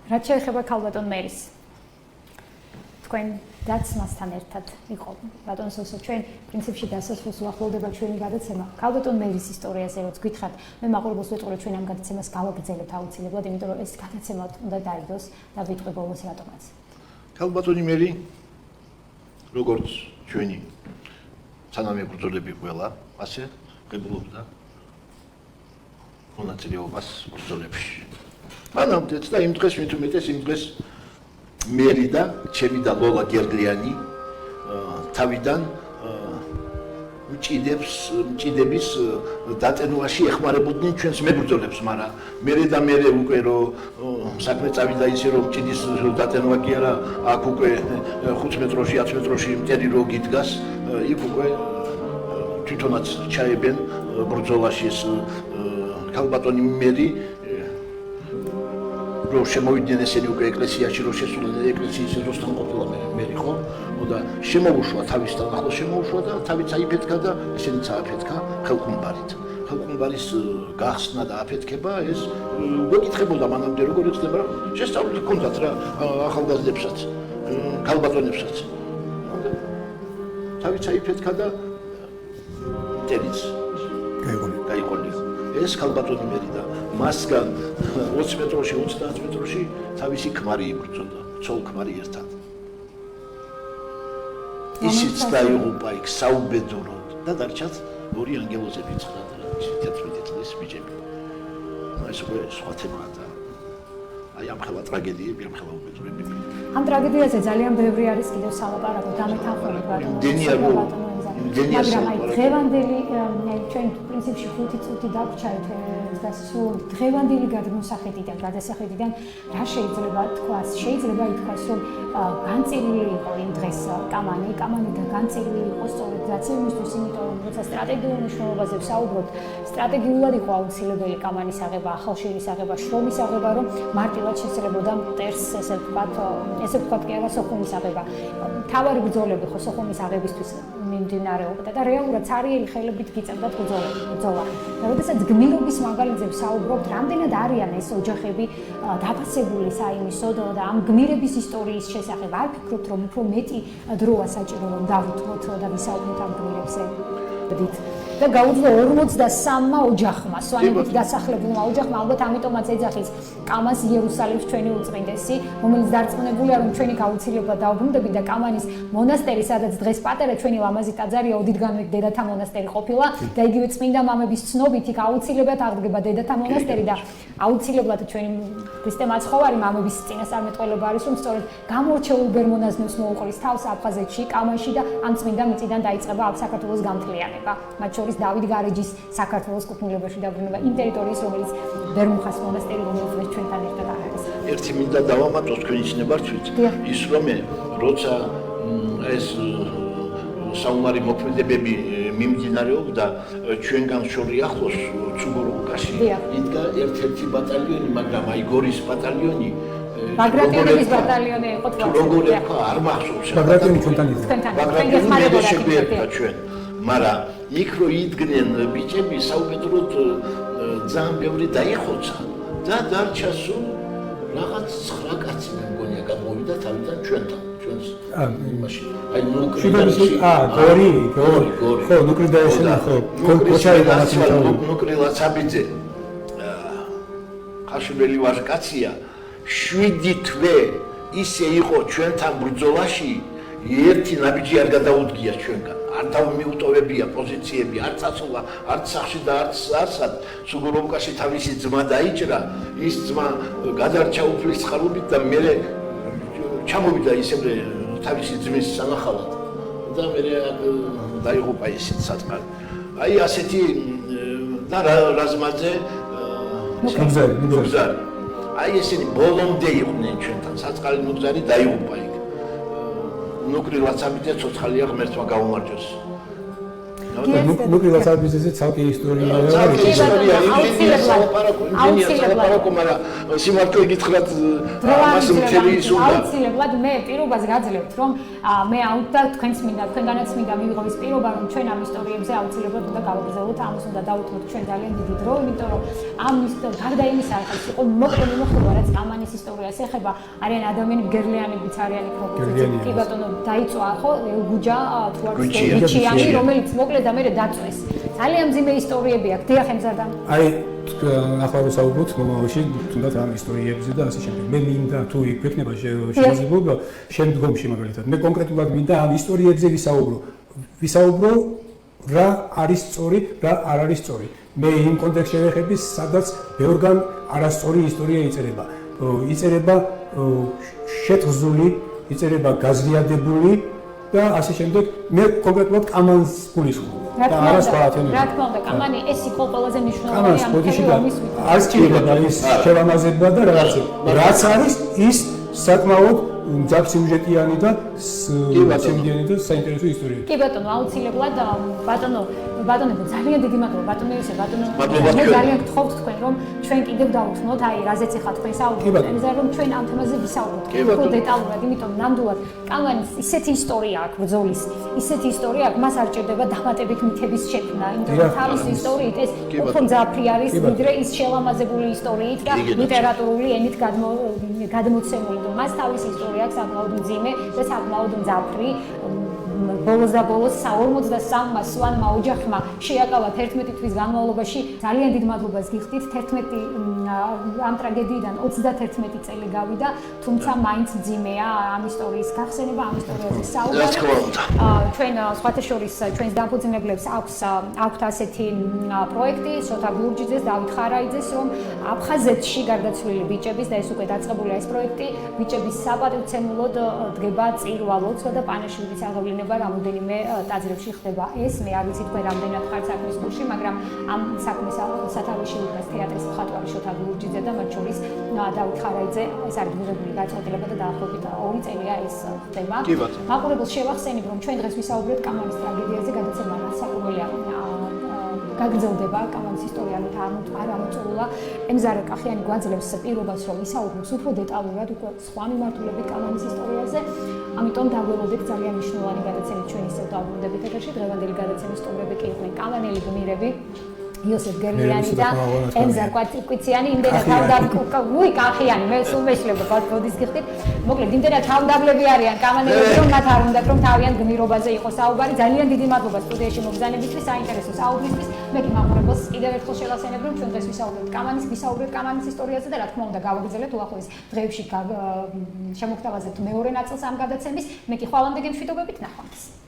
რაც შეეხება ქალბატონ მერის თქვენ დაცმასთან ერთად იყო ბატონ სოსო ჩვენ პრინციპში დასასრულს უახლოვდება ჩვენი გადაცემა ქალბატონ მერის ისტორიაზე რაც გითხრათ მე მაყურებელს ვეტყობ ჩვენ ამ გადაცემას გავაგრძელებთ აუცილებლად იმიტომ რომ ეს გადაცემა უნდა დაიდოს და ვიტყვი ბოლოს რატომაც ქალბატონი მერი როგორც ჩვენი თანამებრძოლები ყველა ასე ღებულობდა მონაწილეობას ბრძოლებში მანამდეც და იმ დღეს მით უმეტეს იმ დღეს მერი და ჩემი და ლოლა გერგლიანი თავიდან მჭიდების დატენობაში ეხმარებოდნენ ჩვენს მებრძოლებს, მაგრამ მერე უკვე რომ საქმე წავიდა ისე რომ მჭიდის დატენვა კი არა, აქ უკვე 5 მეტროში, 10 მეტროში მტერი რო გიდგას, იქ უკვე თვითონაც ჩაებენ ბრძოლაში ეს ქალბატონი მერი რო შემოვიდნენ ესენი უკვე ეკლესიაში რო შესულდნენ ეკლესიის ეზოსთან ყოფილა მერი ხო და შემოუშვა თავისთან ახლოს შემოუშვა და თავიც აიფეთქა და ესენიც ააფეთქა ხელყუმბარის გახსნა და აფეთქება ეს გეკითხებოდა მანამდე როგორ ეხება შესწავლილი ჰქონდათ რა ახალგაზრდებსაც ქალბატონებსაც თავიც აიფეთქა და ტერიც გაიყოლია ეს ქალბატონი მერი და მასგან 20 მეტროში 30 მეტროში თავისი ქმარი იბრძოდა ცოლ ქმარი ერთად ისიც დაიღუპა იქ საუბედუროდ და დარჩათ ორი ანგელოზები 9 წლის ბიჭები ეს უკვე სხვა თემაა და აი ამ ხელა ტრაგედიები ამ ხელა უბედურები ამ ტრაგედიაზე ძალიან ბევრი არის კიდევ სალაპარაკო დამეთანხმებით მაგრამ აი დღევანდელი ჩვენ პრინციპში 5 წუთი დაგვჭირეთ და სულ დღევანდელი გადასახედიდან რა შეიძლება თქვას შეიძლება ითქვას რომ განწირული იყო იმ დღეს კამანი და განწირული იყო სწორედ რაც იმისთვის იმიტომ რომ როცა სტრატეგიულ მნიშვნელობაზე ვსაუბრობთ სტრატეგიულად იყო აუცილებელი კამანის აღება ახალშერის აღება შრომის აღება რომ მარტივად შესაძლებოდა მტერს ესე ვთქვათ კი არა სოხუმის აღება თავარი ბრძოლები ხო სოხუმის აღებისთვის მიმდინარეობდა და რეალურად цаრიელი ხელებით გიწევდათ ბრძოლა და როდესაც გმირობის მაგალითზე ვსაუბრობთ რამდენად არიან ეს ოჯახები დაფასებული საიმისო და ამ გმირების ისტორიის შესახებ არ ფიქრობთ რომ უფრო მეტი დროა საჭირო რომ დავუთმოთ და ვისაუბროთ ამ გმირებზე და გაუძლო 53-მა ოჯახმა, სვანებით დასახლებულმა ოჯახმა, ალბათ ამიტომაც ეძახის კამას იერუსალიმს ჩვენი უწმინდესი, რომელიც დარწმუნებულია, რომ ჩვენი გაუცილებლად დაუბრუნდებით და კამანის მონასტერი, სადაც დღეს პატარა ჩვენი ლამაზი ტაძარია, ოდითგანვე დედათა მონასტერი ყოფილა და იგივე წმინდა მამების ცნობით იქ აუცილებლად აღდგება დედათა მონასტერი და აუცილებლად ჩვენი ქრისტე მაცხოვარი მამების წინასწარმეტყველება არის, რომ სწორედ გამორჩეულ ბერმონაზნებს მოუყრის თავს აფხაზეთში, კამაში და ამ წმინდა მიწიდან დაიწყება საქართველოს გამთლიანება. მათ შორის დავით გარეჯის საქართველოს კუთვნილებაში დაბრუნება იმ ტერიტორიის რომელიც ბერმუხას მონასტერი რომელიც ჩვენთან ერთად არის. ერთი მინდა დავამატოს თქვენი ცნებართვით ის რომ როცა ეს საომარი მოქმედებები მიმდინარეობდა ჩვენგან შორი ახლოს ცუგოროვკაში იდგა ერთ-ერთი ბატალიონი მაგრამ აი გორის ბატალიონი ბაგრატიონის ბატალიონი იყო თქვა როგორ ერქვა არ მახსოვს ბაგრატიონი ჩვენთან იყო ბაგრატიონი შეგვიერთდა ჩვენ მაგრამ იქ რო იდგნენ ბიჭები საუბედუროდ ძალიან ბევრი დაიხოცა და დარჩა სულ რაღაც 9 კაცი მე მგონია გამოვიდა თავიდან ჩვენთან ჩვენს იმაში აი ნუკრილაცი გორი ხო ნუკრილაცი ხო კოჩარი განაცემდა ნუკრილაცაბიძე ხაშებელი ვაჟკაცია 7 თვე ისე იყო ჩვენთან ბრძოლაში ერთი ნაბიჯი არ გადაუდგია ჩვენგან არ დავმიუტოვებია პოზიციები არც აცოლა არც სახში და არც არსად სუგუროვკაში თავისი ძმა დაიჭრა ის ძმა გადარჩა უფლის წყალობით და მე ჩამოვიდა ისევე თავისი ძმის სანახავად და მე დაიღუპა ისიც საწყალი აი ასეთი და რაზმაძე ნუგზარი აი ესენი ბოლომდე იყვნენ ჩვენთან საწყალი ნუგზარი დაიღუპა იქ ნუკრილაცაბიძე ცოცხალია ღმერთმა გაუმარჯოს. ნუკლი ვასალბიზეზე ცალკე ისტორია აუცილებლად მაგრამ სიმართლე გითხრათ ამას მთელი ის უნდა აუცილებლად მე პირობას გაძლევთ რომ მე და თქვენს მინდა თქვენგანაც მინდა მივიღო ის პირობა რომ ჩვენ ამ ისტორიებზე აუცილებლად უნდა გავაგრძელოთ ამას უნდა დავუთმოთ ჩვენ ძალიან დიდი დრო იმიტომ რომ ამ გარდა იმისა რაც იყო მოკლე მოხდება რაც კამანის ისტორიას ეხება არიან ადამიანები გერლიანებიც არიან იქ როგორც კი ბატონო დაიწვა ხო გუჯა თუ არ ვიცი რომელიც მოკლედ და მე დაწვეს ძალიან მძიმე ისტორიები აქვს დიახ ემზადა აი ახლა ვსაუბრობთ მომავალში თუნდაც ამ ისტორიებზე და ასე შემდეგ მე მინდა თუ იქ ექნება შესაძლებლობა შემდგომში მაგალითად მე კონკრეტულად მინდა ამ ისტორიებზე ვისაუბრო რა არის სწორი რა არ არის სწორი მე იმ კონტექსტში შევეხები სადაც ბევრგან არასწორი ისტორია იწერება შეთხზული იწერება გაზრიადებული და ასე შემდეგ მე კონკრეტულად კამანს გულისხმობ და არა სხვა ათენები რა თქმა უნდა კამანი ეს იყო ყველაზე მნიშვნელოვანი ამ ფილმის არ შეიძლება ის შევამაზება და რაც არის ის საკმაოდ მძაფსიუჟეტიანი და საინტერესო ისტორია. კი ბატონო, აუცილებლად ბატონებო, ძალიან დიდი მადლობა ბატონო ისე ბატონო. მე ძალიან გთხოვთ თქვენ რომ ჩვენ კიდევ დავუთმოთ, აი რაზეც ახლა თქვენ საუბრობთ, იმაზე რომ ჩვენ ამ თემაზე ვისაუბროთ. უფრო დეტალურად, იმიტომ ნამდვილად კამანის ისეთი ისტორია აქვს ბრძოლის, ისეთი ისტორია აქვს, მას არ ჭირდება დამატებით მითების შექმნა, იმიტომ რომ თავის ისტორიით ეს უფრო მძაფრი არის, ვიდრე ის შელამაზებული ისტორიით და ლიტერატურული ენით გადმოცემული. მას თავის ისტორია აქვს საკმაოდ მძიმე და საკმაოდ მძაფრი. ბოლოს და ბოლოს 43-მა სვანმა ოჯახმა შეაკავა 11 თვის განმავლობაში. ძალიან დიდ მადლობას გიხდით. 11 ამ ტრაგედიიდან 31 წელი გავიდა, თუმცა მაინც მძიმეა ამ ისტორიის გახსენება, ამ ისტორიაზე საუბარი. ჩვენ სხვათა შორის ჩვენს დამფუძნებლებს აქვთ ასეთი პროექტი, სოთა გურჯიძეს, დავით ხარაიძეს, რომ აფხაზეთში გარდაცვლილი ბიჭების და ეს უკვე დაწყებულია ეს პროექტი, ბიჭების საპატივცემულოდ დგება წირვა ლოცვა და პანაშვილის აღევლინება რამოდენიმე ტაძრებში ხდება ეს. მე არ ვიცი თქვენ რამდენად ხართ საქმის გულში, მაგრამ ამ საქმის სათავეში უდგას თეატრის მხატვარი შოთა გურჯიძე და მათ შორის დავით ხარაიძე. ეს არის მიღებული გაწყვეტილება და დაახლოებით 2 წელია ეს ხდება. მაყურებელს შევახსენებ, რომ ჩვენ დღეს ვისაუბრებთ კამანის ტრაგედიაზე, გადაცემა საკურველია გაგრძელდება კამანის ისტორიალით არ ამოწურულა. ემზარა კახიანი გვაძლევს პირობას, რომ ვისაუბროს უფრო დეტალურად უკვე სხვა მიმართულებით კამანის ისტორიაზე. ამიტომ დაგველოდეთ ძალიან მნიშვნელოვანი გადაცემით ჩვენ ისევ დავბრუნდებით ეთერში. დღევანდელი გადაცემის სტუმრები კი იყვნენ კამანელი გმირები იოსებ გერლიანი და ემზარ კვიციანი. იმდენად თავდაბლები კახიანი მე სულ მეშლება ბოდის გიხდით. მოკლედ იმდენად თავდაბლები არიან კამანელები, რომ მათ არ უნდათ რომ თავიანთ გმირობაზე იყოს საუბარი. ძალიან დიდი მადლობა სტუდიაში მობრძანებისთვის, საინტერესო საუბრისთვის. მე კი მაყურებელს კიდევ ერთხელ შევახსენებ, რომ ჩვენ დღეს ვისაუბრებთ კამანის ისტორიაზე და რა თქმა უნდა გავაგრძელებთ უახლოეს დღეებში შემოგთავაზებთ მეორე ნაწილს ამ გადაცემის. მე კი ხვალამდე გემშვიდობებით, ნახვამდის.